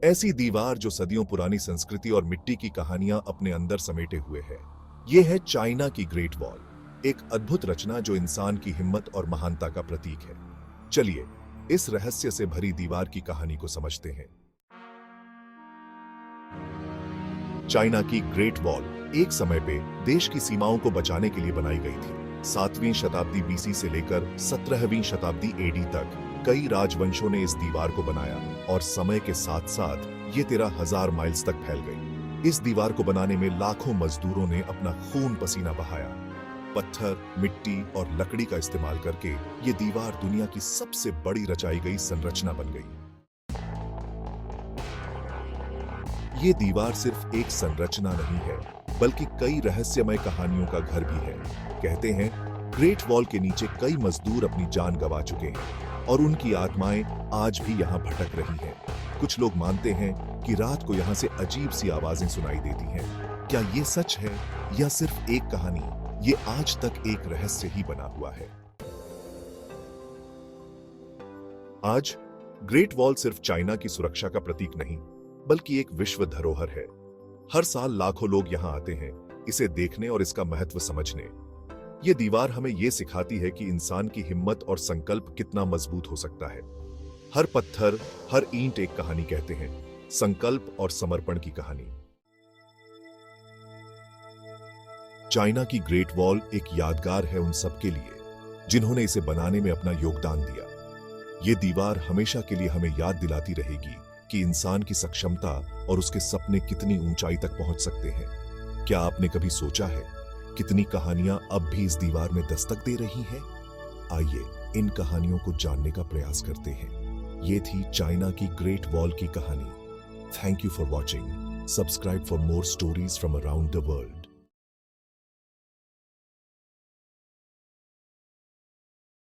ऐसी दीवार जो सदियों पुरानी संस्कृति और मिट्टी की कहानियां अपने अंदर समेटे हुए है। यह है चाइना की ग्रेट वॉल, एक अद्भुत रचना जो इंसान की हिम्मत और महानता का प्रतीक है। चलिए इस रहस्य से भरी दीवार की कहानी को समझते हैं। चाइना की ग्रेट वॉल एक समय पे देश की सीमाओं को बचाने के लिए बनाई गई थी। 7वीं शताब्दी बीसी से लेकर 17वीं शताब्दी एडी तक कई राजवंशों ने इस दीवार को बनाया और समय के साथ साथ ये 13,000 माइल्स तक फैल गई। इस दीवार को बनाने में लाखों मजदूरों ने अपना खून पसीना बहाया। पत्थर, मिट्टी और लकड़ी का इस्तेमाल करके ये दीवार दुनिया की सबसे बड़ी रचाई गई संरचना बन गई। ये दीवार सिर्फ एक संरचना नहीं है, बल्कि कई रहस्यमय कहानियों का घर भी है। कहते हैं ग्रेट वॉल के नीचे कई मजदूर अपनी जान गंवा चुके हैं और उनकी आत्माएं आज भी यहाँ भटक रही हैं। कुछ लोग मानते हैं कि रात को यहाँ से अजीब सी आवाजें सुनाई देती हैं। क्या ये सच है या सिर्फ एक कहानी? ये आज तक एक रहस्य ही बना हुआ है। आज ग्रेट वॉल सिर्फ चाइना की सुरक्षा का प्रतीक नहीं, बल्कि एक विश्व धरोहर है। हर साल लाखों लोग यहां आते हैं इसे देखने और इसका महत्व समझने। ये दीवार हमें यह सिखाती है कि इंसान की हिम्मत और संकल्प कितना मजबूत हो सकता है। हर पत्थर, हर ईंट एक कहानी कहते हैं, संकल्प और समर्पण की कहानी। चाइना की ग्रेट वॉल एक यादगार है उन सबके लिए जिन्होंने इसे बनाने में अपना योगदान दिया। ये दीवार हमेशा के लिए हमें याद दिलाती रहेगी कि इंसान की सक्षमता और उसके सपने कितनी ऊंचाई तक पहुंच सकते हैं। क्या आपने कभी सोचा है कितनी कहानियां अब भी इस दीवार में दस्तक दे रही हैं? आइए इन कहानियों को जानने का प्रयास करते हैं। ये थी चाइना की ग्रेट वॉल की कहानी। Thank you for watching. Subscribe for more stories from around the world.